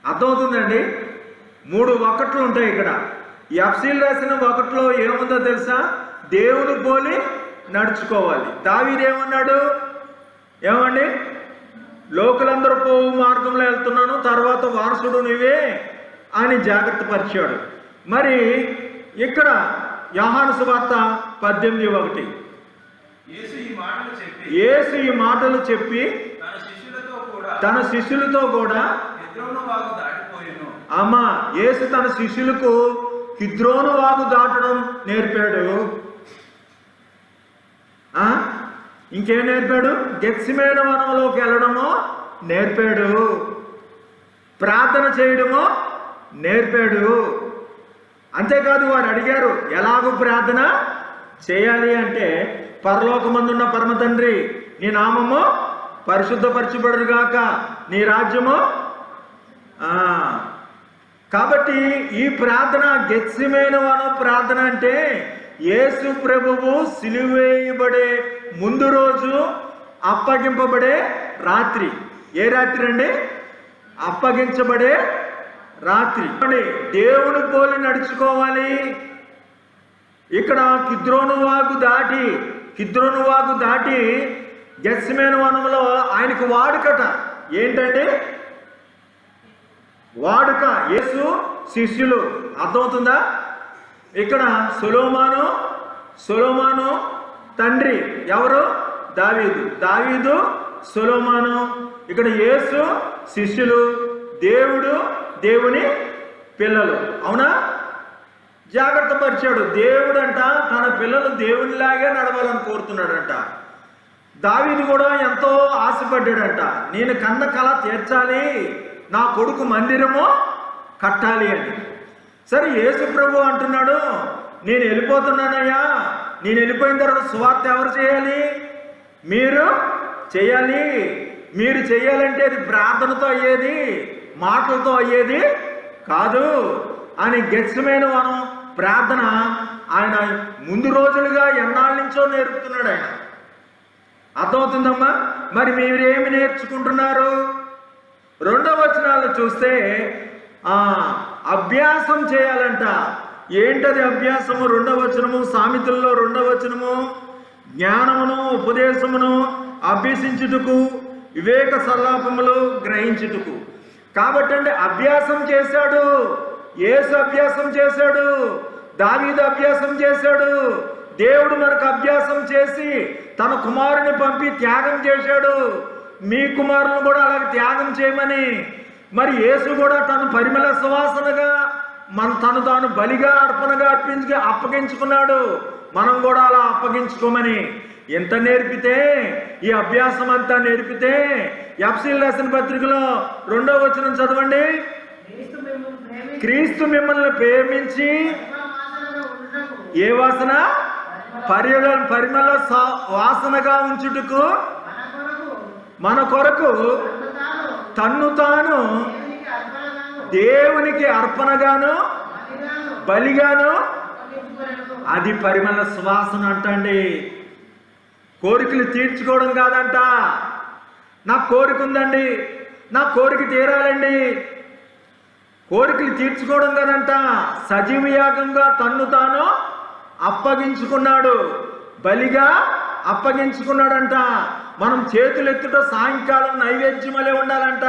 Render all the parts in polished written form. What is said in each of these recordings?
అర్థమవుతుందండి? 3 ఒకట్లు ఉంటాయి ఇక్కడ. ఈ ఎఫ్సీలు రాసిన ఒకట్లో ఏముందో తెలుసా? దేవుని పోలి నడుచుకోవాలి. దావీదు ఏమన్నాడు? ఏమండి, లోకులందరూ పోవు మార్గంలో వెళ్తున్నాను, తర్వాత వారసుడు నీవే అని జాగ్రత్త పరిచాడు. మరి ఇక్కడ యోహాను సువార్త 18:1 యేసు ఈ మాటలు చెప్పి తన శిష్యులతో కూడా అమ్మా, యేసు తన శిష్యులకు కిద్రోను వాగు దాటడం నేర్పాడు. ఇంకేం నేర్పాడు? గెత్సిమేను వనంలోకి వెళ్ళడమో నేర్పాడు, ప్రార్థన చేయడమో నేర్పాడు. అంతేకాదు, వారు అడిగారు ఎలాగూ ప్రార్థన చేయాలి అంటే, పరలోకమందున్న పరమ తండ్రి, నీ నామము పరిశుద్ధపరచబడుగాక, నీ రాజ్యము. కాబట్టి ఈ ప్రార్థన గెత్సిమేను వనం ప్రార్థన అంటే యేసు ప్రభువు సిలువేయబడే ముందు రోజు అప్పగింపబడే రాత్రి. ఏ రాత్రి అండి? అప్పగించబడే రాత్రి. దేవుని పోలి నడుచుకోవాలి. ఇక్కడ కిద్రోను వాగు దాటి గెత్సిమేను వనంలో ఆయనకు వాడుకట. ఏంటంటే వాడుక, యేసు శిష్యులు. అర్థమవుతుందా? ఇక్కడ సొలొమోను తండ్రి ఎవరు? దావీదు సొలొమోను. ఇక్కడ యేసు శిష్యులు, దేవుడు దేవుని పిల్లలు. అవునా? జాగ్రత్త పరిచాడు. దేవుడంట తన పిల్లలు దేవునిలాగే నడవాలని కోరుతున్నాడంట. దావీదు కూడా ఎంతో ఆశపడ్డాడంట, నేను కన్న కళ తీర్చాలి, నా కొడుకు మందిరము కట్టాలి అని. సరే, యేసు ప్రభు అంటున్నాడు, నేను వెళ్ళిపోతున్నానయ్యా, నేను వెళ్ళిపోయిన తర్వాత సువార్త ఎవరు చేయాలి? మీరు చేయాలి. మీరు చేయాలంటే అది ప్రార్థనతో అయ్యేది, మాటలతో అయ్యేది కాదు అని గెత్సిమేను వనం ప్రార్థన ఆయన ముందు రోజులుగా ఎన్నాళ్ళ నుంచో నేర్పుతున్నాడు ఆయన. అర్థమవుతుందమ్మా? మరి మీరేమి నేర్చుకుంటున్నారు? 2వ వచనాలు చూస్తే అభ్యాసం చేయాలంట. ఏంటది అభ్యాసము? 2వ వచనము, సామెతల్లో 2వ వచనము, జ్ఞానమును ఉపదేశమును అభ్యసించుటకు, వివేక సల్లాపములు గ్రహించుటకు. కాబట్టి అండి అభ్యాసం చేశాడు. యేసు అభ్యాసం చేశాడు, దావీదు అభ్యాసం చేశాడు. దేవుడు మనకు అభ్యాసం చేసి తన కుమారుని పంపి త్యాగం చేశాడు. మీ కుమారులను కూడా అలాగే త్యాగం చేయమని. మరి యేసు కూడా తను పరిమళ సువాసనగా తను తాను బలిగా అర్పణగా అప్పగించుకున్నాడు. మనం కూడా అలా అప్పగించుకోమని. ఎంత నేర్పితే, ఈ అభ్యాసం అంతా నేర్పితే, ఎఫ్సీలు రాసిన పత్రికలో 2వ వచనం చదవండి. క్రీస్తు మిమ్మల్ని ప్రేమించి ఏ వాసన? పరిమళ వాసనగా ఉంచుటకు మన కొరకు తన్ను తాను దేవునికి అర్పణగాను బలిగాను. అది పరిమళ సువాసన అంటండి. కోరికలు తీర్చుకోవడం కాదంట. నాకు కోరిక ఉందండి, నా కోరిక తీరాలండి, కోరికలు తీర్చుకోవడం కాదంట. సజీవ యాగంగా తన్ను తాను అప్పగించుకున్నాడు, బలిగా అప్పగించుకున్నాడంట. మనం చేతులు ఎత్తుట సాయంకాలం నైవేద్యమలే ఉండాలంట.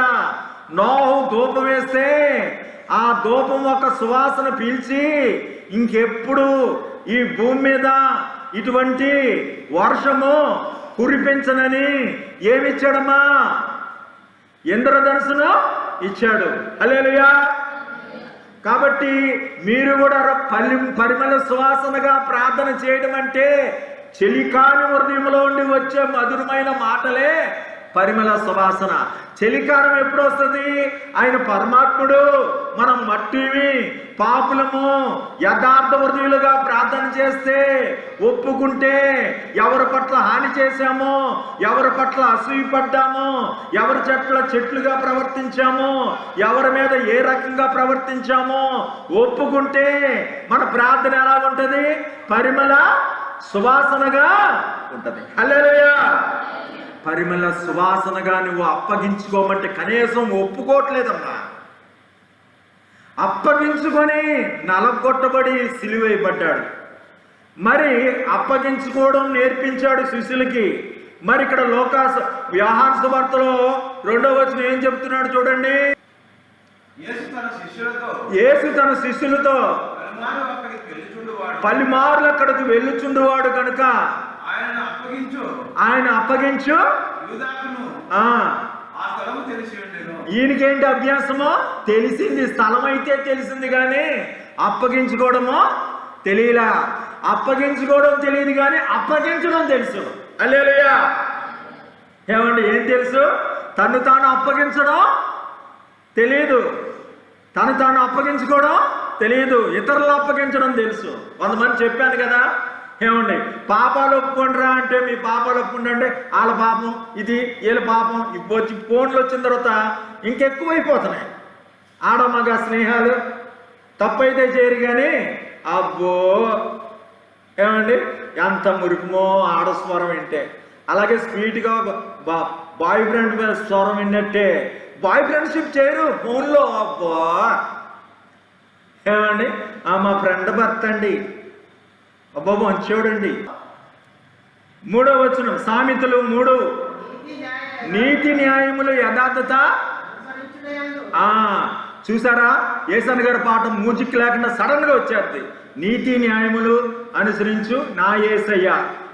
నోహు ధూపం వేస్తే ఆ ధూపం ఒక సువాసన పీల్చి ఇంకెప్పుడు ఈ భూమి మీద ఇటువంటి వర్షము కురిపించనని ఏమిచ్చాడమ్మా? ఇంద్రధనుసును ఇచ్చాడు. హల్లెలూయా. కాబట్టి మీరు కూడా పరిమళ సువాసనగా ప్రార్థన చేయడం అంటే చలికాని హృదయంలో ఉండి వచ్చే మధురమైన మాటలే పరిమళ సువాసన. చలికాలం ఎప్పుడు వస్తుంది? ఆయన పరమాత్ముడు, మనం మట్టివి, పాపులము. యథార్థ హృదయులుగా ప్రార్థన చేస్తే, ఒప్పుకుంటే, ఎవరి పట్ల హాని చేశామో, ఎవరి పట్ల అసూయపడ్డామో, ఎవరి చెట్లుగా ప్రవర్తించామో, ఎవరి మీద ఏ రకంగా ప్రవర్తించామో ఒప్పుకుంటే మన ప్రార్థన ఎలా ఉంటుంది? పరిమళ సువాసనగా ఉంటుంది. హల్లెలూయా. పరిమళ సువాసనగా నువ్వు అప్పగించుకోమంటే కనీసం ఒప్పుకోవట్లేదమ్మా. అప్పగించుకొని నలగొట్టబడి సిలువేయబడ్డాడు. మరి అప్పగించుకోవడం నేర్పించాడు శిష్యులకి. మరి ఇక్కడ యోహాను సువార్తలో 2వ వచనం ఏం చెప్తున్నాడు చూడండి. యేసు తన శిష్యులతో పలుమార్లు అక్కడికి వెళ్ళుచుండువాడు కనుక ఆయన అప్పగించు. ఈయనకేంటి అభ్యాసమో తెలిసింది, స్థలం అయితే తెలిసింది కానీ అప్పగించుకోవడమో తెలియలా. అప్పగించుకోవడం తెలియదు కానీ అప్పగించడం తెలుసు. హల్లెలూయా. ఏమండి, ఏం తెలుసు? తను తాను అప్పగించడం తెలియదు, తను తాను అప్పగించుకోవడం తెలియదు, ఇతరులు అప్పగించడం తెలుసు. 100 మంది చెప్పాను కదా, ఏమండి పాపాలు ఒప్పుకోండిరా అంటే మీ పాపాలు ఒప్పుకుంటే అంటే వాళ్ళ పాపం ఇది, వీళ్ళ పాపం వచ్చి ఫోన్లు వచ్చిన తర్వాత ఇంకెక్కువైపోతున్నాయి. ఆడమగ స్నేహాలు తప్పైతే చేయరు కానీ అబ్బో ఏమండి ఎంత మురుకుమో ఆడస్వరం వింటే. అలాగే స్వీట్గా బాయ్ ఫ్రెండ్ స్వరం విన్నట్టే బాయ్ ఫ్రెండ్షిప్ చేయరు ఫోన్లో. అబ్బో ఏమండి మా ఫ్రెండ్ భర్త అండి, అబ్బో మంచోడండి. 3వ వచనం సామెతలు 3, నీతి న్యాయములు యథార్థత. చూసారా, ఏసన్ గారి పాఠం మ్యూజిక్ లేకుండా సడన్ గా వచ్చేది. నీతి న్యాయములు అనుసరించు నా యేసయ్య,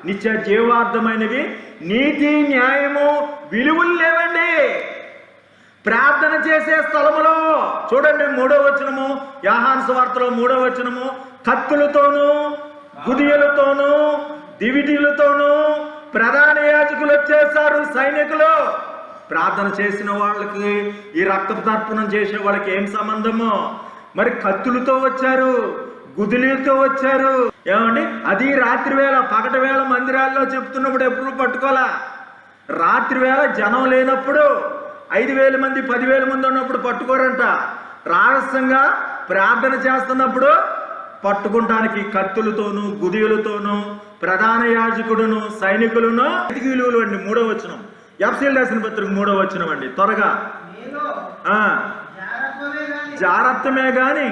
నిత్య జీవార్థమైనవి నీతి న్యాయము విలువలు లేవండి. ప్రార్థన చేసే స్థలములో చూడండి 3వ వచనము, యోహాను సువార్తలో 3వ వచనము, కత్తులతోనూ గుదియలతోనూ దివిటీలతోనూ ప్రధాన యాజకులు వచ్చేసారు, సైనికులు. ప్రార్థన చేసిన వాళ్ళకి ఈ రక్త తర్పణం చేసే వాళ్ళకి ఏం సంబంధమో? మరి కత్తులతో వచ్చారు, గుదిలీలతో వచ్చారు. ఏమండి, అది రాత్రి వేళ. పగటి వేళ మందిరాల్లో చెప్తున్నప్పుడు ఎప్పుడు పట్టుకోలా. రాత్రి వేళ జనం లేనప్పుడు 5,000 మంది 10,000 మంది ఉన్నప్పుడు పట్టుకోరంట. రహస్యంగా ప్రార్థన చేస్తున్నప్పుడు పట్టుకుంటానికి కత్తులతోనూ గుదియులతోనూ ప్రధాన యాజకుడును సైనికులను విలువలు అండి. 3వ వచనం, ఎఫ్ఎసీయులకు రాసిన పత్రిక 3వ వచనం అండి. త్వరగా జాగ్రత్తమే గాని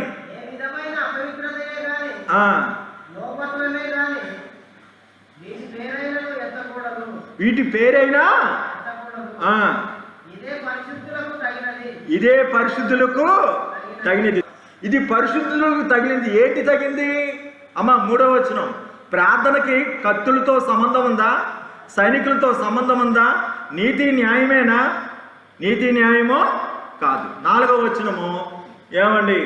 వీటి పేరైనా ఇదే పరిశుద్ధులకు తగినది. ఇది పరిశుద్ధులకు తగిలింది. ఏంటి తగింది అమ్మా? 3వ వచనం. ప్రార్థనకి కత్తులతో సంబంధం ఉందా? సైనికులతో సంబంధం ఉందా? నీతి న్యాయమేనా? నీతి న్యాయమో కాదు. 4వ వచనము ఏమండి,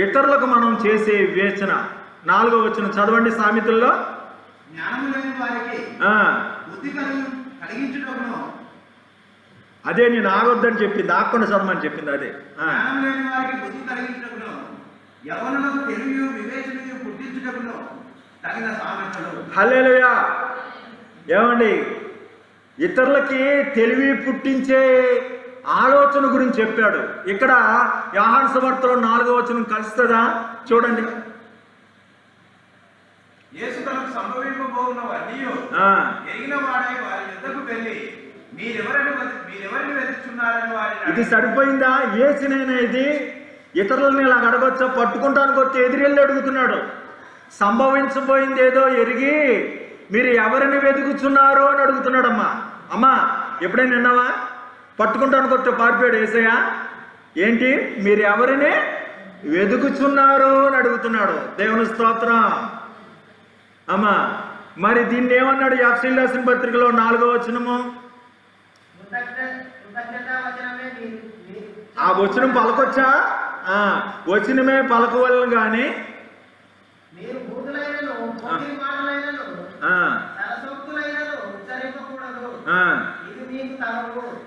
ఇతరులకు మనం చేసే వివేచన. 4వ వచనం చదవండి సామెతల్లో. అదే నేను ఆగొద్దని చెప్పింది, ఆగకుండా చదవమని చెప్పింది. అదే హల్లెలూయా. ఏమండి, ఇతరులకి తెలివి పుట్టించే ఆలోచన గురించి చెప్పాడు. ఇక్కడ యోహాను సువార్తలో 4వ వచనం కలుస్తుందా? చూడండి. ఇది సరిపోయిందా? యేసునేనా ఇది? ఇతరులని ఇలా అడగొచ్చా? పట్టుకుంటానికి వచ్చి ఎదురెళ్ళి అడుగుతున్నాడు. సంభవించబోయింది ఏదో ఎరిగి మీరు ఎవరిని వెతుకుతున్నారు అని అడుగుతున్నాడమ్మా. అమ్మా ఎప్పుడైనా విన్నావా? పట్టుకుంటానికి వచ్చి పారిపోయాడు యేసయ్య. ఏంటి మీరు ఎవరిని వెతుకుతున్నారు అని అడుగుతున్నాడు. దేవుని స్తోత్రం. అమ్మా మరి దీన్ని ఏమన్నాడు? ఎఫ్ఎసీయులకు రాసిన పత్రికలో 4వ వచనము. ఆ వచనం పలకొచ్చా? వచనమే పలకవలను కానీ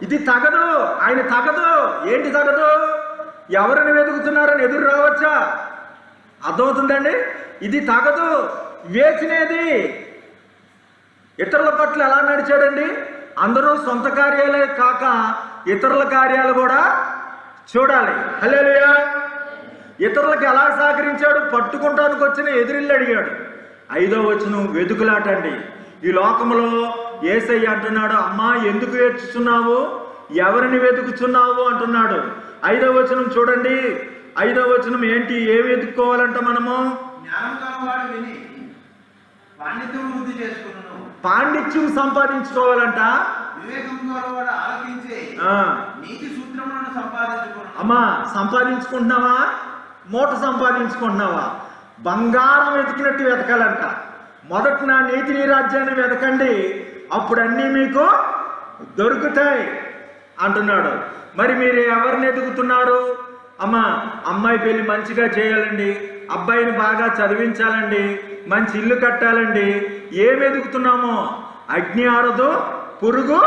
ఇది తగదు. ఆయన తగదు. ఏంటి తగదు? ఎవరిని వెతుకుతున్నారని ఎదురు రావచ్చా? అర్థమవుతుందండి? ఇది తగదు. వేచినేది. ఇతరుల పట్ల ఎలా నడిచాడండి? అందరూ సొంత కార్యాలే కాక ఇతరుల కార్యాలు కూడా చూడాలి. హల్లెలూయా. ఇతరులకు ఎలా సహకరించాడు? పట్టుకుంటానికి వచ్చిన ఎదురిల్లు అడిగాడు. 5వ వచనం వెతుకులాటండి. ఈ లోకంలో యేసయ్య అంటున్నాడు, అమ్మా ఎందుకు ఏడ్చుతున్నావు? ఎవరిని వెతుకుచున్నావు అంటున్నాడు. 5వ వచనం చూడండి. 5వ వచనం ఏంటి? ఏమి వెతుక్కోవాలంట మనము? పాండిత్యం సంపాదించుకోవాలంట. అమ్మా, సంపాదించుకుంటున్నావా? మూట సంపాదించుకుంటున్నావా? బంగారం వెతికినట్టు వెతకాలంట. మొదట నా నీతి నీ రాజ్యాన్ని వెతకండి, అప్పుడు అన్నీ మీకు దొరుకుతాయి అంటున్నాడు. మరి మీరు ఎవరిని ఎదుగుతున్నారు? అమ్మా, అమ్మాయి పెళ్లి మంచిగా చేయాలండి, అబ్బాయిని బాగా చదివించాలండి, మంచి ఇల్లు కట్టాలండి. ఏమి ఎదుగుతున్నామో? అగ్ని ఆరదు, పురుగు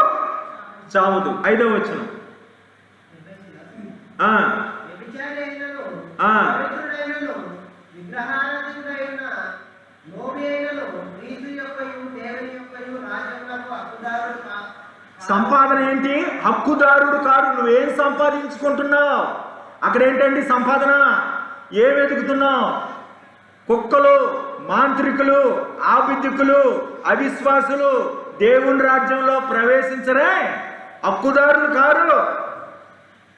చావదు. 5వ వచనం. సంపాదన ఏంటి? హక్కుదారుడు కాదు. నువ్వేం సంపాదించుకుంటున్నావు? అక్కడ ఏంటండి సంపాదన? ఏం వెతుకుతున్నావు? కుక్కలు, మాంత్రికులు, ఆభిద్యకులు, అవిశ్వాసులు దేవుని రాజ్యంలో ప్రవేశించరే, హక్కుదారులు కారు.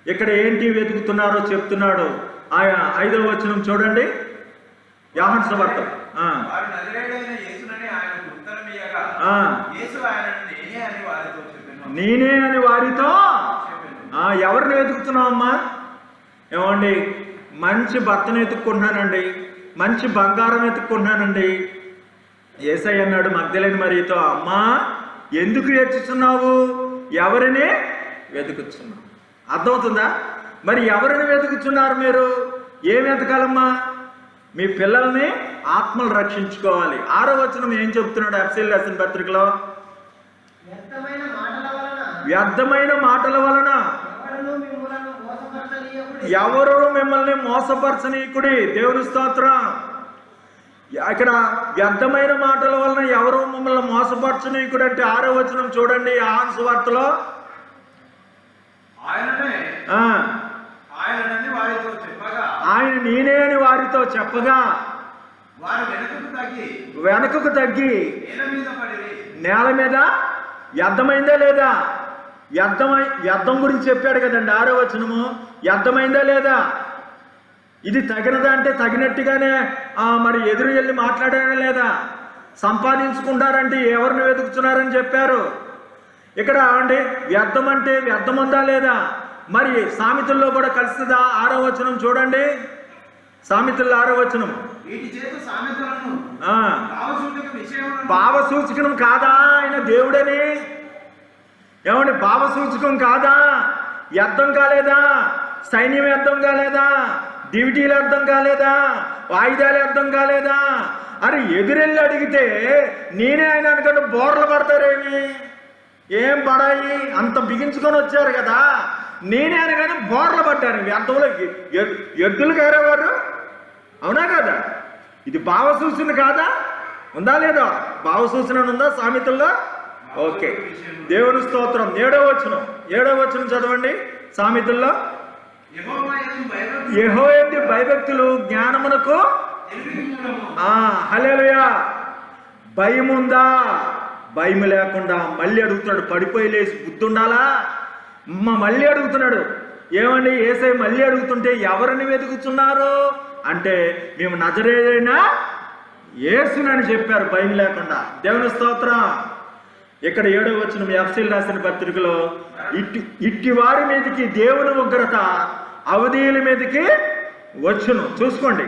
ఇక్కడ ఏంటి వెతుకుతున్నారో చెప్తున్నాడు. 5వ వచనం చూడండి. యోహాను సువార్త. నేనే అని వారితో. ఎవరిని వెతుకుతున్నావు అమ్మా? ఏమండి, మంచి భర్తను వెతుక్కుంటున్నానండి, మంచి బంగారం వెతుక్కుంటున్నానండి. యేసయ్య అన్నాడు మగ్దలేని మరియతో, అమ్మా ఎందుకు ఏడ్చుతున్నావు? ఎవరిని వెతుకుతున్నావు? అర్థమవుతుందా? మరి ఎవరిని వెతుకుతున్నారు మీరు? ఏం వెతకాలమ్మా? మీ పిల్లల్ని ఆత్మలు రక్షించుకోవాలి. 6వ వచనం ఏం చెప్తున్నాడు ఎఫెసీయులకు రాసిన పత్రికలో? వ్యర్థమైన మాటల వలన ఎవరు మిమ్మల్ని మోసపరచనీయకుడి. దేవుని స్తోత్రం. ఇక్కడ వ్యర్థమైన మాటల వలన ఎవరు మిమ్మల్ని మోసపరచనీయకుడు అంటే 6వ వచనం చూడండి. యోహాను సువార్తలో ఆయన నేనే అని వారితో చెప్పగా వెనకకు తగ్గి నేల మీద వ్యర్థమైందా లేదా? వ్యర్థం గురించి చెప్పాడు కదండి 6వ వచనము. వ్యర్థమైందా లేదా? ఇది తగినదా అంటే తగినట్టుగానే మరి ఎదురు వెళ్ళి మాట్లాడారా లేదా? సంపాదించుకుంటారంటే ఎవరిని వెతుకుతున్నారని చెప్పారు. ఇక్కడ అండి వ్యర్థం అంటే వ్యర్థం ఉందా లేదా? మరి సామెతల్లో కూడా కలుస్తుందా? 6వ వచనం చూడండి. సామెతల్లో 6వ వచనం. భావసూచకం కాదా ఆయన దేవుడని? ఏమండి, భావసూచకం కాదా? వ్యర్థం కాలేదా? సైన్యం వ్యర్థం కాలేదా? డ్యూటీలు అర్థం కాలేదా? వాయిదాలు అర్థం కాలేదా? అని ఎదురెళ్ళి అడిగితే నేనే ఆయన అనుకుంటే బోర్లు పడతారేమి? ఏం పడాయి? అంత బిగించుకొని వచ్చారు కదా, నేనే అని కానీ బోర్లు పడ్డారు. వ్యర్థంలో ఎద్దులు కారేవారు. అవునా కదా? ఇది భావసూచన కాదా? ఉందా లేదా? భావసూచన ఉందా సామెతల్లో? ఓకే, దేవుని స్తోత్రం. 7వ వచనం చదవండి సామెతల్లో. యెహోవా యందు భయభక్తులు జ్ఞానమునకు. హల్లెలూయా. భయం ఉందా? భయం లేకుండా మళ్ళీ అడుగుతున్నాడు. పడిపోయి లేచి బుద్ధి ఉండాలా? మళ్ళీ అడుగుతున్నాడు. ఏమండి, యేసయ్య మళ్ళీ అడుగుతుంటే ఎవరిని వెతుకుతున్నారు అంటే మేము నజరేయుడైన యేసునని చెప్పారు భయం లేకుండా. దేవుని స్తోత్రం. ఇక్కడ 7వ వచనం ఎఫెసీయులకు రాసిన పత్రికలో, ఇట్టి వారి మీదకి దేవుని ఉగ్రత అవధీయుల మీదకి వచ్చును. చూసుకోండి,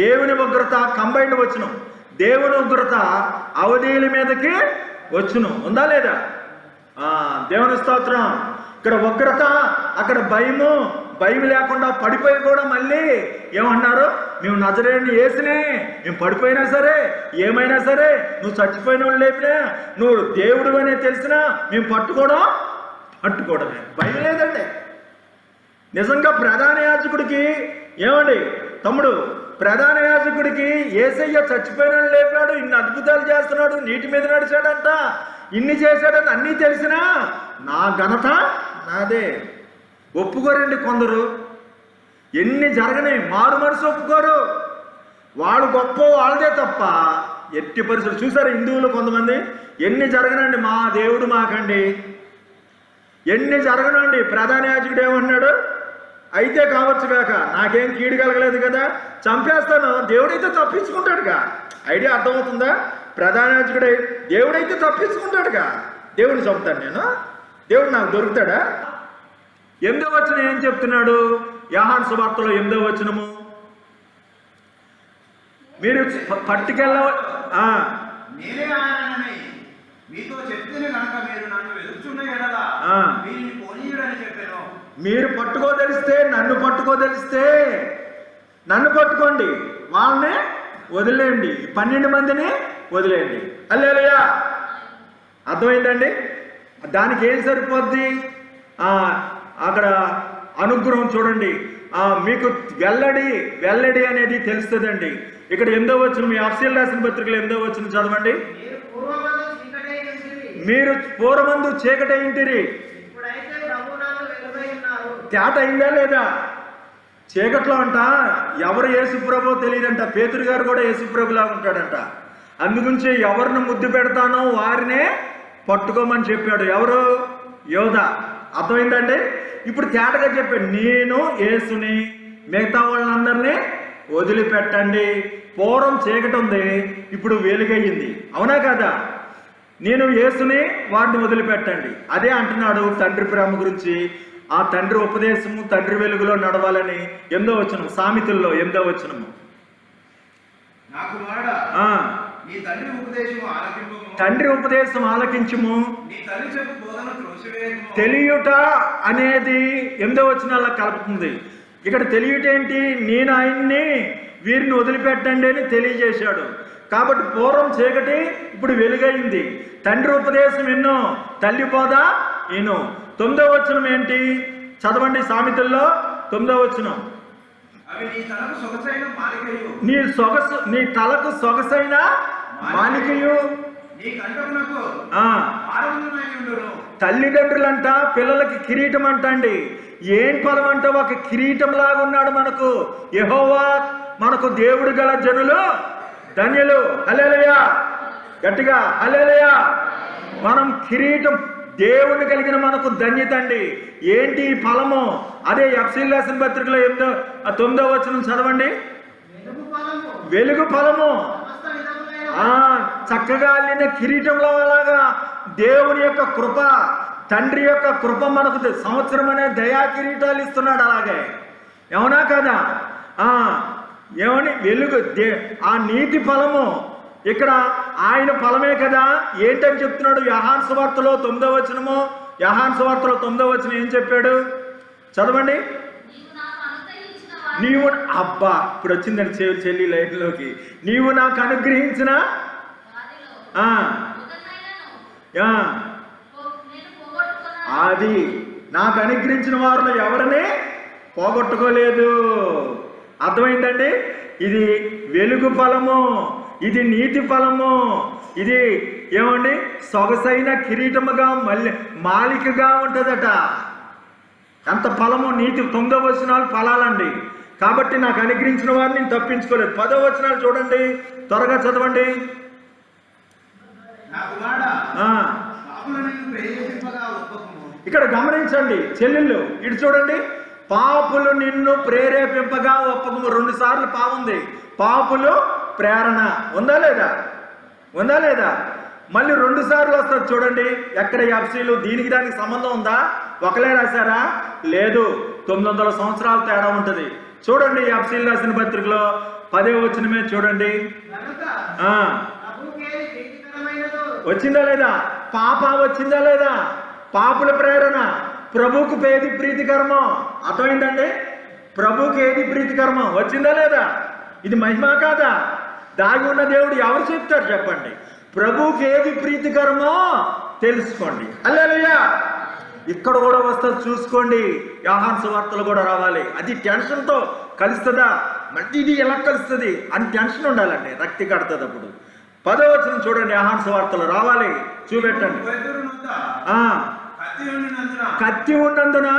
దేవుని ఉగ్రత కంబైండ్ వచనం. దేవుని ఉగ్రత అవధీయుల మీదకి వచ్చును. ఉందా లేదా? దేవుని స్తోత్రం. ఇక్కడ ఉగ్రత, అక్కడ భయం లేకుండా పడిపోయి కూడా మళ్ళీ ఏమన్నారు? మేము నజరేయుని యేసునే, మేము పడిపోయినా సరే, ఏమైనా సరే, నువ్వు చచ్చిపోయిన వాళ్ళు లేపినా, నువ్వు దేవుడు అనే తెలిసినా మేము పట్టుకోవడమే. భయం లేదండి. నిజంగా ప్రధాన యాజకుడికి ఏమండి తమ్ముడు, ప్రధాన యాజకుడికి యేసయ్య చచ్చిపోయిన వాళ్ళు లేపాడు, ఇన్ని అద్భుతాలు చేస్తున్నాడు, నీటి మీద నడిచాడంట, ఇన్ని చేశాడని అన్నీ తెలిసినా నా ఘనత నాదే. ఒప్పుకోరండి కొందరు. ఎన్ని జరగని మారు మనసు ఒప్పుకోరు. వాడు గొప్ప వాళ్ళదే తప్ప ఎట్టి పరిస్థితులు. చూసారు హిందువులు కొంతమంది, ఎన్ని జరగనండి మా దేవుడు మాకండి, ఎన్ని జరగనండి, ప్రధాన యాజకుడు ఏమన్నాడు? అయితే కావచ్చు కాక, నాకేం కీడు కలగలేదు కదా, చంపేస్తాను, దేవుడైతే తప్పించుకుంటాడుగా. ఐడియా అర్థమవుతుందా? ప్రధాన యాజకుడే దేవుడైతే తప్పించుకుంటాడుగా. దేవుడిని చంపుతాను నేను, దేవుడు నాకు దొరుకుతాడా? 8వ వచనం ఏం చెప్తున్నాడు? యోహాను సువార్తలో 8వ వచనము, మీరు పట్టుకెళ్ళ నేనే ఆయనని మీతో చెప్తేనే కనుక మీరు నన్ను వెతుకుచున్న ఎడల వీరిని పోనీయుడని చెప్పాను. మీరు పట్టుకోదలిస్తే, నన్ను పట్టుకోదలిస్తే నన్ను పట్టుకోండి, వాళ్ళని వదిలేయండి, 12 మందిని వదిలేయండి. హల్లెలూయా. అర్థమైందండి? దానికి ఏం సరిపోద్ది? అక్కడ అనుగ్రహం చూడండి, మీకు వెల్లడి అనేది తెలుస్తుందండి. ఇక్కడ 8వ వచనం, మీ అఫ్సీయులు రాసిన పత్రికలో 8వ వచనం చదవండి. మీరు పూర్వమందు చీకటైంటిరి. తేట అయిందా లేదా? చీకట్లో అంట ఎవరు యేసుప్రభో తెలియదంట. పేతురు గారు కూడా యేసుప్రభులా ఉంటాడంట. అందుగురించి ఎవరిని ముద్దు పెడతానో వారినే పట్టుకోమని చెప్పాడు. ఎవరు? యోధ. అర్థమైందండి? ఇప్పుడు తేటగా చెప్పాడు, నేను యేసుని, మిగతా వాళ్ళందరినీ వదిలిపెట్టండి. పూర్వం చీకటి ఉంది, ఇప్పుడు వెలుగయ్యింది. అవునా కదా? నేను యేసుని, వారిని వదిలిపెట్టండి. అదే అంటున్నాడు తండ్రి ప్రేమ గురించి. ఆ తండ్రి ఉపదేశము, తండ్రి వెలుగులో నడవాలని 8వ వచనం, సామెతల్లో 8వ వచనము. తండ్రి ఉపదేశం ఆలకించుము, తెలియుట అనేది 8వ వచనాల్లో కలుపుతుంది. ఇక్కడ తెలియట ఏంటి? నేను ఆయన్ని, వీరిని వదిలిపెట్టండి అని తెలియజేశాడు. కాబట్టి పూర్వం చీకటి, ఇప్పుడు వెలుగైంది. తండ్రి ఉపదేశం ఎన్నో, తల్లి బోధ ఎన్నో. 9వ వచనం ఏంటి? చదవండి, సామెతల్లో 9వ వచనం. నీ తలకు సొగసైన మాలికయు. తల్లిదండ్రులంట పిల్లలకి కిరీటం అంటండి. ఏం ఫలం అంటే ఒక కిరీటం లాగా ఉన్నాడు మనకు యెహోవా, మనకు దేవుడు గల జనులు ధన్యులు. హల్లెలూయా. గట్టిగా హల్లెలూయా. మనం కిరీటం, దేవుని కలిగిన మనకు ధన్యత అండి. ఏంటి ఫలము? అదే ఎఫ్సీయులు రాసిన పత్రికలో 9వ వచనం చదవండి. వెలుగు ఫలము. చక్కగా అల్లిన కిరీటంలో అలాగా దేవుని యొక్క కృప, తండ్రి యొక్క కృప మనకు సంవత్సరం అనే దయా కిరీటాలు ఇస్తున్నాడు. అలాగే ఏమన్నా కదా? ఏమని? వెలుగు, ఆ నీతి ఫలము. ఇక్కడ ఆయన ఫలమే కదా. ఏంటని చెప్తున్నాడు? యోహాను సువార్తలో 9వ వచనము. యోహాను సువార్తలో 9వ వచనం ఏం చెప్పాడు? చదవండి. నీవు, అబ్బా ఇప్పుడు వచ్చిందండి చెల్లి లైన్లోకి. నీవు నాకు అనుగ్రహించిన అది నాకు అనుగ్రహించిన వారిలో ఎవరిని పోగొట్టుకోలేదు. అర్థమైందండి? ఇది వెలుగు ఫలము, ఇది నీతి ఫలము, ఇది ఏమండి సొగసైన కిరీటముగా మాలికగా ఉంటుందట. అంత ఫలము, నీతి. 9వ వచనాలు ఫలాలండి. కాబట్టి నాకు అనుగ్రహించిన వారిని నేను తప్పించుకోలేదు. 10వ వచనాలు చూడండి, త్వరగా చదవండి. ఇక్కడ గమనించండి చెల్లెళ్ళు, ఇటు చూడండి. పాపులు నిన్ను ప్రేరేపింపగా ఒప్పకము. 2 సార్లు పావుంది. పాపులు ప్రేరణ ఉందా లేదా? ఉందా లేదా? మళ్ళీ 2 సార్లు వస్తుంది చూడండి. ఎక్కడ ఎఫ్సీలు దీనికి దానికి సంబంధం ఉందా? ఒకలే రాశారా? లేదు, 900 సంవత్సరాల తేడా ఉంటుంది. చూడండి ఎఫ్సీలు రాసిన పత్రికలో 10వ వచనమే చూడండి. వచ్చిందా లేదా? పాప వచ్చిందా లేదా? పాపుల ప్రేరణ. ప్రభువుకు ఏది ప్రీతికరమో అర్థమైందండి? ప్రభువుకి ఏది ప్రీతికరమో వచ్చిందా లేదా? ఇది మహిమ కాదా? దాగి ఉన్న దేవుడు ఎవరు చెప్తారు చెప్పండి? ప్రభువుకి ఏది ప్రీతికరమో తెలుసుకోండి. హల్లెలూయా. ఇక్కడ కూడా వస్తుంది చూసుకోండి. యోహాను సువార్తలు కూడా రావాలి. అది టెన్షన్తో కలుస్తుందా? మళ్ళీ ఇది ఎలా కలుస్తుంది అని టెన్షన్ ఉండాలండి. రక్తి కడుతుంది అప్పుడు. 10వ వచనం చూడండి. యోహాను సువార్తలు రావాలి, చూపెట్టండి. కత్తి ఉన్నందున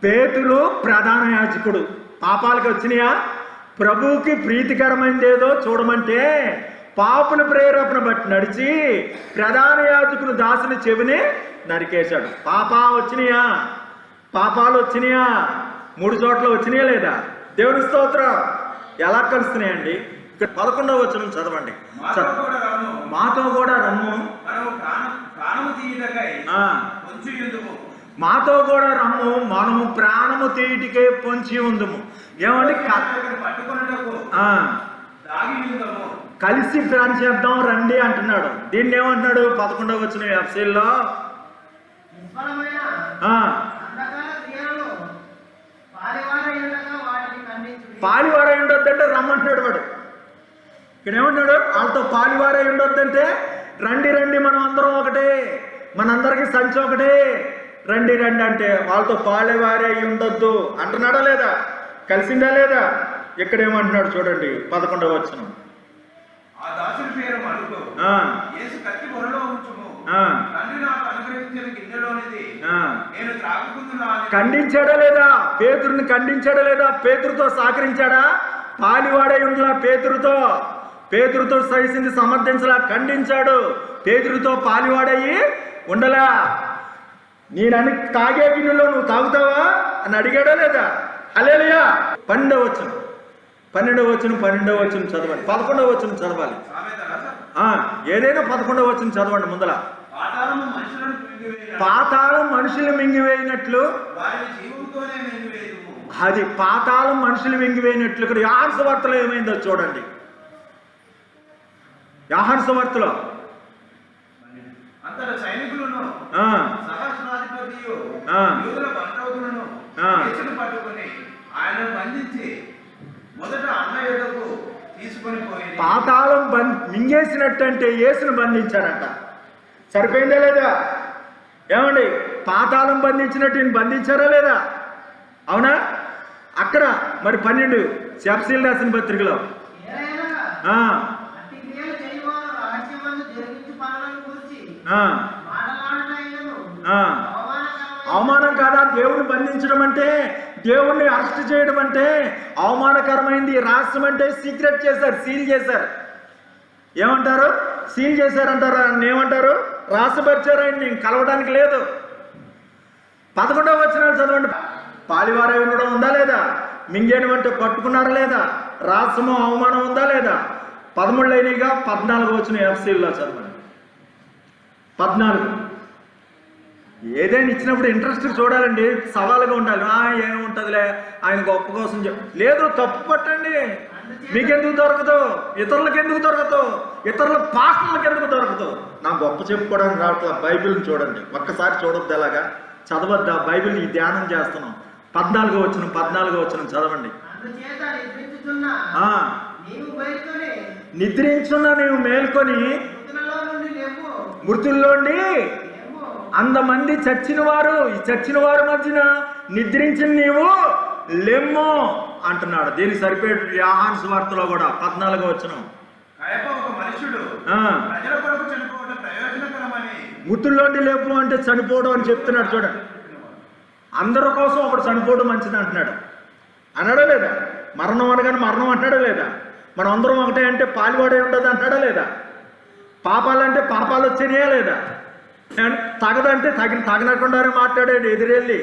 పేతురు ప్రధాన యాజకుడు. పాపాలకు వచ్చినాయా? ప్రభువుకి ప్రీతికరమైనది ఏదో చూడమంటే పాపుల ప్రేరేపణ బట్టి నడిచి ప్రధాన యాజకుని దాసుని చెవిని నరికేశాడు. పాపాలు వచ్చినాయా? 3 చోట్ల వచ్చినాయా లేదా? దేవుని స్తోత్రం. ఎలా కలుస్తున్నాయండి? ఇక్కడ 11వ వచనం చదవండి. మాతో కూడా రమ్ము, మాతో కూడా రమ్ము, మనము ప్రాణము తీటికే పొంచి ఉందము. ఏమండి? కలిసి ప్రాణం చేద్దాం రండి అంటున్నాడు. దీన్ని ఏమంటున్నాడు? 11వ వచనం ఎఫ్సీల్లో పాలివారై ఉండొద్దంటే రమ్మంటున్నాడు వాడు. ఇక్కడ ఏమంటున్నాడు? వాళ్ళతో పాలివారై ఉండొద్దంటే రండి మనం అందరం ఒకటే, మనందరికి సంచి ఒకటే, రండి అంటే వాళ్ళతో పాలివారై ఉండొద్దు అంటున్నాడా లేదా? కలిసిందా లేదా? ఇక్కడ ఏమంటున్నాడు చూడండి 11వ వచనం. ఖండించాడా లేదా? పేతురుని ఖండించాడా లేదా? పేతురుతో సహకరించాడా? పాలివాడై ఉండలా, పేతురుతో సహిసింది సమర్థించలా, ఖండించాడు. పేతురుతో పాలివాడయ్యి ఉండలా. నేనని తాగే గిన్నెలో నువ్వు తాగుతావా అని అడిగాడా లేదా? హల్లెలూయా. 12వ వచనం చదవండి. 11వ వచనం చదవాలి. ఏదైనా 11వ వచనం చదవండి ముందల. పాతాళం మనుషులు మింగివేయినట్లు, అది పాతాళం మనుషులు మింగివేయినట్లు. ఇక్కడ యోహాను సువార్తలో ఏమైందో చూడండి. యోహాను సువార్తలో పాతాళం మింగేసినట్టంటే యేసును బంధించాడంట. సరిపోయిందా లేదా? ఏమండి? పాతాళం బంధించినట్టు ఈయన బంధించారా లేదా? అవునా? అక్కడ మరి 12 ఎఫెసీయులకు రాసిన పత్రికలో అవమానం కాదా? దేవుడిని బంధించడం అంటే, దేవుణ్ణి అరెస్ట్ చేయడం అంటే అవమానకరమైంది. రహస్యం అంటే సీక్రెట్ చేశారు, సీల్ చేశారు. ఏమంటారు? సీల్ చేశారంటారా? ఏమంటారు? రాసపరిచారు. ఆయన్ని కలవడానికి లేదు. 11వ వచనాలు చదవండి. పాలివారై ఉండడం ఉందా లేదా? మింగేయడం అంటే పట్టుకున్నారా లేదా? రహస్యము అవమానం ఉందా లేదా? 13 అయినాయిగా. 14వ వచనం ఎఫ్సీల్లో చదవండి. 14. ఏదైనా ఇచ్చినప్పుడు ఇంట్రెస్ట్ చూడాలండి, సవాలుగా ఉండాలి. ఏముంటుందిలే ఆయన గొప్ప కోసం లేదు. తప్పు పట్టండి. మీకెందుకు దొరకదు? ఇతరులకు ఎందుకు దొరకదు? ఇతరుల పాస్టర్లకు ఎందుకు దొరకదు? నా గొప్ప చెప్పుకోవడానికి రావట్లా. బైబిల్ని చూడండి ఒక్కసారి. చూడొద్దు ఎలాగా? చదవద్దా? బైబిల్ ఈ ధ్యానం చేస్తున్నాం. 14వ వచనం చదవండి. నిద్రించున్న నీవు మేల్కొని మృతుల్లోండి అంతమంది చచ్చిన వారు మధ్యన నిద్రించిన నీవు లెమ్ము అంటున్నాడు. దీనికి సరిపోయే యోహాను సువార్తలో కూడా 14వ వచనం. మృతుల్లోండి లేపు అంటే చనిపోవడం అని చెప్తున్నాడు చూడండి. అందరి కోసం ఒకడు చనిపోవడం మంచిది అంటున్నాడు. అన్నాడా లేదా? మరణం అనగానే మరణం అంటాడా లేదా? మనం అందరం ఒకటే అంటే పాలివాడే ఉండదు అంటాడా లేదా? పాపాలంటే పాపాలు వచ్చేయా లేదా? తగదంటే తగనకుండానే మాట్లాడాడు ఎదురెళ్ళి.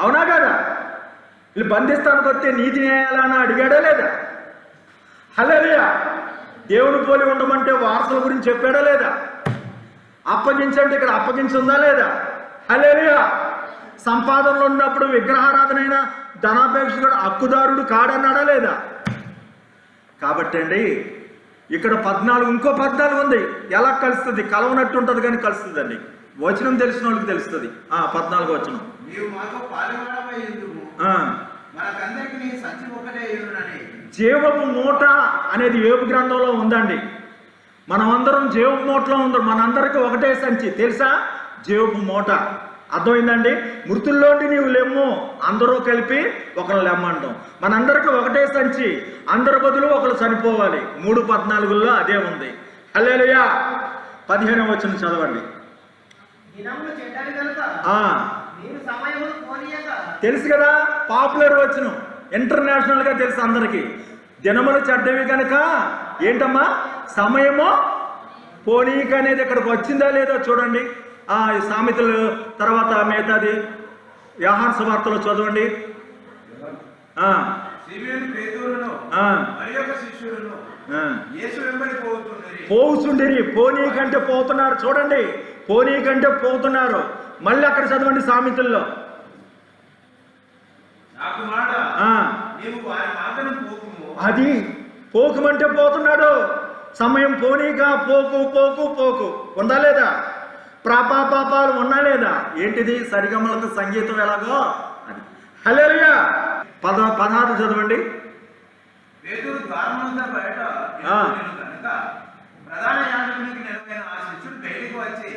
అవునా కదా? వీళ్ళు బంధిస్తానికి వస్తే నీతి న్యాయాలని అడిగాడా లేదా? హల్లెలూయా. దేవుని పోలి ఉండమంటే వారసుల గురించి చెప్పాడా లేదా? అప్పగించంటే ఇక్కడ అప్పగించుందా లేదా? హల్లెలూయా. సంపాదనలో ఉన్నప్పుడు విగ్రహారాధనైన ధనాపేక్షకుడు హక్కుదారుడు కాడన్నాడా లేదా? కాబట్టి అండి ఇక్కడ 14 ఇంకో 14 ఉంది. ఎలా కలుస్తుంది? కలవనట్టు ఉంటుంది కానీ కలుస్తుంది అండి. వచనం తెలిసిన వాళ్ళకి తెలుస్తుంది. 14వ వచనం. జీవపు మూట అనేది యోబు గ్రంథంలో ఉందండి. మనమందరం జీవపు మూటలో ఉందాం. మనందరికీ ఒకటే సంచి తెలుసా? జీవపు మూట. అర్థమైందండి? మృతుల్లోండి నీవు లెమ్ము, అందరూ కలిపి ఒకరు లెమ్మంటాం. మనందరికీ ఒకటే సంచి, అందరి బదులు ఒకరు చనిపోవాలి. 3:14లో అదే ఉంది. హల్లెలూయా. 15వ వచనం చదవండి. తెలుసు కదా? పాపులర్ వచనం, ఇంటర్నేషనల్ గా తెలుసు అందరికి. దినములు చెడ్డవి కనుక ఏంటమ్మా? సమయము పోనీక అనేది ఇక్కడికి వచ్చిందా లేదో చూడండి. ఈ సామెతలు తర్వాత మిగతాది యోహాను సువార్తలో చదవండి. సిమియోను పేతురును మరియొక శిష్యుడును యేసు వెంబడి పోవుచుండిరి. పోనీకంటే పోతున్నారు. చూడండి, పోనీకంటే పోతున్నారు. మళ్ళీ అక్కడ చదవండి సామెతల్లో. అది పోకుమంటే పోతున్నాడు. సమయం పోనీక పోకు పోకు పోకు ఉందా లేదా? పాపాలు ఉన్నా లేదా? ఏంటిది? సరిగమలతో సంగీతం ఎలాగో అది. హల్లెలూయా. 16 చదవండి. ప్రధాన యాజకునికి నెలవైన ఆ శిష్యుడు బయటికి వచ్చి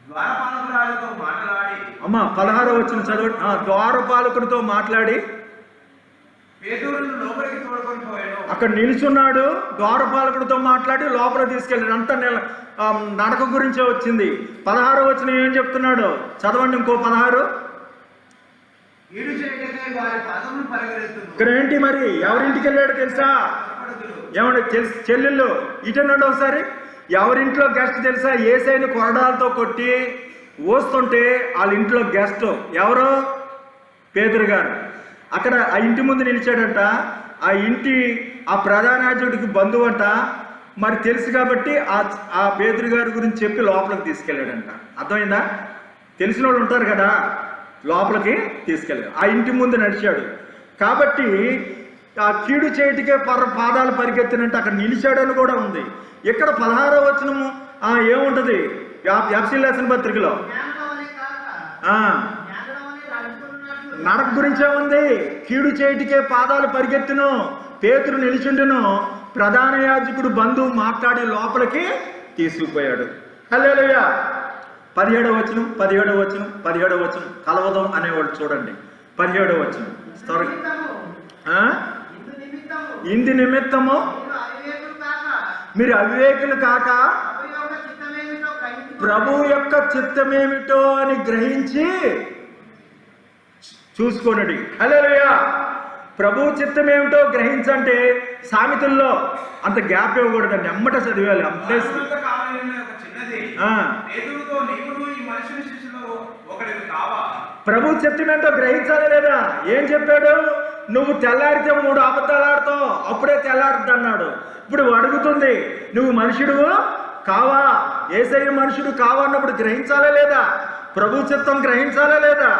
ద్వారపాలకురాలితో మాట్లాడి 16వ వచనం చదవండి. ద్వారపాలకుడితో మాట్లాడి పేతురును లోపలికి తోడుకొని పోయాడు. అక్కడ నిల్చున్నాడు. ద్వారపాలకుడితో మాట్లాడి లోపల తీసుకెళ్ళాడు. అంతా నడక గురించే వచ్చింది. 16వ వచనం ఏం చెప్తున్నాడు? చదవండి. ఇంకో 16. ఇక్కడ ఏంటి మరి? ఎవరింటికి వెళ్ళాడు తెలుసా? ఏమంటే తెలుసు చెల్లెళ్ళు ఇటన్నాడు ఒకసారి. ఎవరింట్లో గెస్ట్ తెలుసా? యేసయ్యను కొరడాలతో కొట్టి ఓస్తుంటే వాళ్ళ ఇంట్లో గెస్ట్ ఎవరు? పేతురు గారు. అక్కడ ఆ ఇంటి ముందు నిలిచాడంట. ఆ ప్రధానార్చకుడికి బంధువు అంట. మరి తెలుసు కాబట్టి ఆ పేతురు గారి గురించి చెప్పి లోపలికి తీసుకెళ్ళాడంట. అర్థమైందా? తెలిసిన వాళ్ళు ఉంటారు కదా, లోపలికి తీసుకెళ్ళాడు. ఆ ఇంటి ముందు నడిచాడు కాబట్టి ఆ కీడు చేయటికే పాదాలు పరిగెత్తినట్టు అక్కడ నిలిచాడని కూడా ఉంది. ఇక్కడ 16వ వచనము ఏముంటది? ఎఫెసీయుల రాసిన పత్రికలో నడక గురించే ఉంది. కీడు చేయటికే పాదాలు పరిగెత్తును, పేతురు నిలిచిండును, ప్రధాన యాజకుడు బంధువు మాట్లాడి లోపలికి తీసుకుపోయాడు. హల్లెలూయా. 17వ వచనం కలవదం అనేవాళ్ళు చూడండి. 17వ వచనం ఇంది నిమిత్తము మీరు అవివేకులు కాక ప్రభు యొక్క చిత్తమేమిటో అని గ్రహించి చూసుకోనండి. హల్లెలూయా. ప్రభు చిత్తం ఏమిటో గ్రహించంటే సామెతల్లో అంత గ్యాప్ ఇవ్వకూడదండి. అమ్మట చదివాలి. ప్రభు చిత్తం ఏంటో గ్రహించాలి లేదా? ఏం చెప్పాడు? నువ్వు తెల్లారితే 3 అబద్ధాలు ఆడతావు, అప్పుడే తెల్లారుద్ది అన్నాడు. ఇప్పుడు అడుగుతుంది, నువ్వు మనుషుడు కావా? యేసయ్య మనుషుడు కావా అన్నప్పుడు గ్రహించాలా లేదా? ప్రభు చిత్తం గ్రహించాలా లేదా?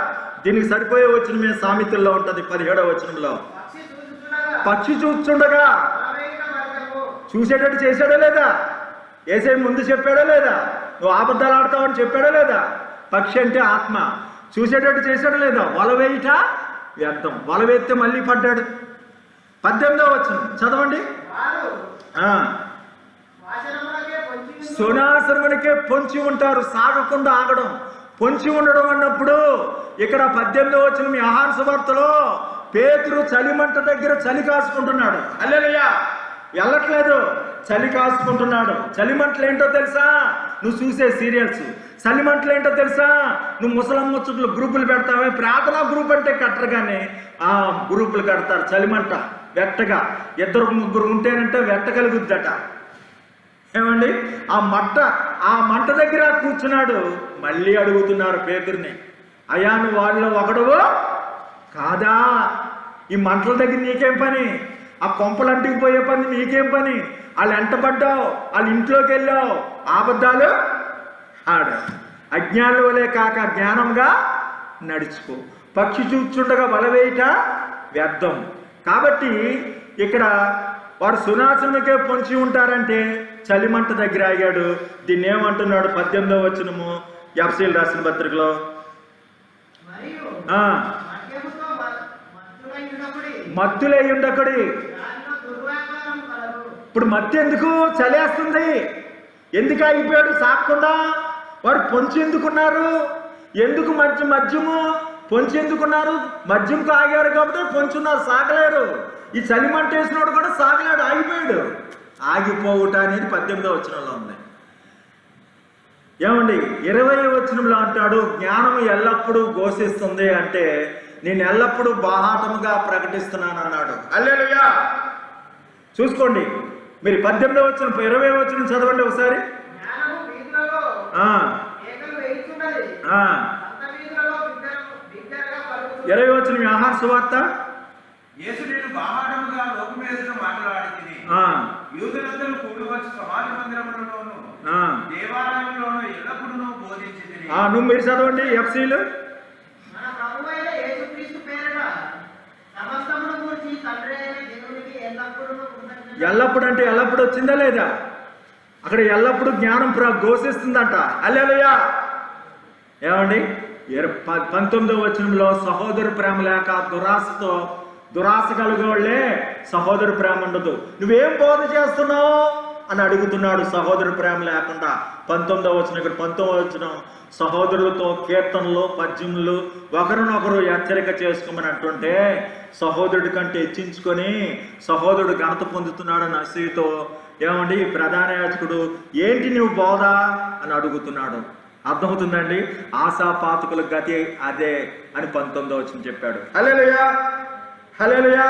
దీనికి సరిపోయే వచనమే సామెతల్లో ఉంటది. 17వ వచనంలో పక్షి చూస్తుండగా చూసేటట్టు చేశాడా లేదా? యేసయ్య ముందు చెప్పాడా లేదా? నువ్వు అబద్ధాలు ఆడతావని చెప్పాడా లేదా? పక్షి అంటే ఆత్మ. చూసేటట్టు చేశాడా లేదా? వల వేయట వ్యర్థం. వల వేస్తే మళ్ళీ పడ్డాడు. 18వ వచనం చదవండి. సునాసనమునికే పొంచి ఉంటారు, సాగకుండా ఆగడం. పొంచి ఉండడం అన్నప్పుడు ఇక్కడ 18వ వచనం యోహాను సువార్తలో పేతురు చలిమంట దగ్గర చలి కాసుకుంటున్నాడు. హల్లెలూయా. వెళ్ళట్లేదు, చలి కాసుకుంటున్నాడు. చలిమంటలు ఏంటో తెలుసా? నువ్వు చూసే సీరియల్స్. చలిమంటలు ఏంటో తెలుసా? నువ్వు ముసలమ్మ చుట్టూ గ్రూపులు పెడతావే, ప్రార్థనా గ్రూప్ అంటే కట్టరు కానీ గ్రూపులు కడతారు. చలిమంట వెట్టగా 2-3 ఉంటేనంటే వెట్ట కలుగుద్దట. ఏమండి? ఆ మంట దగ్గర కూర్చున్నాడు. మళ్ళీ అడుగుతున్నారు పేతుర్ని, అయ్యా నువ్వు వాళ్ళలో ఒకడువు కాదా? ఈ మంటల దగ్గర నీకేం పని? ఆ కొంపలంటికి పోయే పని నీకేం పని? వాళ్ళు ఎంటబడ్డావు, వాళ్ళ ఇంట్లోకి వెళ్ళావు, అబద్ధాలు ఆడు. అజ్ఞానుల వలే కాక జ్ఞానంగా నడుచుకో. పక్షి చూచుండగా వలవేయట వ్యర్థం. కాబట్టి ఇక్కడ వారు సునాసనకే పొంచి ఉంటారంటే చలిమంట దగ్గర ఆగాడు. దీన్ని ఏమంటున్నాడు? 18వ వచనము ఎఫెసీయుల రాసిన పత్రికలో మత్తులై ఉండకడి. ఇప్పుడు మత్తు ఎందుకు? చలేస్తుంది. ఎందుకు ఆగిపోయాడు సాగకుండా? వారు పొంచి ఎందుకున్నారు? ఎందుకు మద్యము పొంచి ఎందుకున్నారు? మద్యంతో ఆగారు కాబట్టి పొంచున్నారు, సాగలేరు. ఈ చలిమంట వేసినోడు కూడా సాగలేడు, ఆగిపోయాడు. ఆగిపోవుట అనేది 18వ వచనంలో ఉంది. ఏమండి? 20వ వచనంలో అంటాడు, జ్ఞానం ఎల్లప్పుడూ ఘోషిస్తుంది అంటే నేను ఎల్లప్పుడూ బాహాటముగా ప్రకటిస్తున్నాను అన్నాడు. హల్లెలూయా. చూసుకోండి, మీరు 18వ వచనం 20వ వచనం చదవండి ఒకసారి. జ్ఞానము వీధులలో ఆ, కేకలు వేయుచున్నది. ఆ, సంత వీధులలో బిగ్గరగా పలుకుచున్నది. 20వ వచనం యోహాను సువార్త. యేసు నేను బాహాటముగా లోకమేదట మాట్లాడితిని. ఆ, యూదులందరూ కూడి వచ్చి సమాజ మందిరములలోను ఆ, దేవాలయంలోను ఎల్లప్పుడూ బోధించింది. నువ్వు మీరు చదవండి ఎఫ్సీలు. మన ప్రభువైన యేసుక్రీస్తు పేరిట సమస్తమును గురించి తండ్రి అయిన దేవునికి ఎల్లప్పుడూ కృతజ్ఞత. ఎల్లప్పుడు అంటే ఎల్లప్పుడు వచ్చిందా లేదా? అక్కడ ఎల్లప్పుడు జ్ఞానం ఘోషిస్తుందంట. హల్లెలూయా. ఏమండి 19వ వచనంలో సహోదర ప్రేమ లేక దురాశ కలిగోళ్లే సహోదర ప్రేమ ఉండదు. నువ్వేం బోధ చేస్తున్నావు అని అడుగుతున్నాడు. సహోదర ప్రేమ లేకుండా 19వ వచనం. ఇక్కడ 19వ వచనం సహోదరులతో కీర్తనలు పద్యములు ఒకరినొకరు హెచ్చరిక చేసుకోమని అంటుంటే సహోదరుడి కంటే హెచ్చించుకొని సహోదరుడు ఘనత పొందుతున్నాడని అసూయతో ఏమండి ప్రధాన యాజకుడు ఏంటి నువ్వు బోధ అని అడుగుతున్నాడు. అర్థమవుతుందండి? ఆశాపాతకుల గతి అదే అని 19వ వచనం చెప్పాడు. హల్లెలూయా, హల్లెలూయా.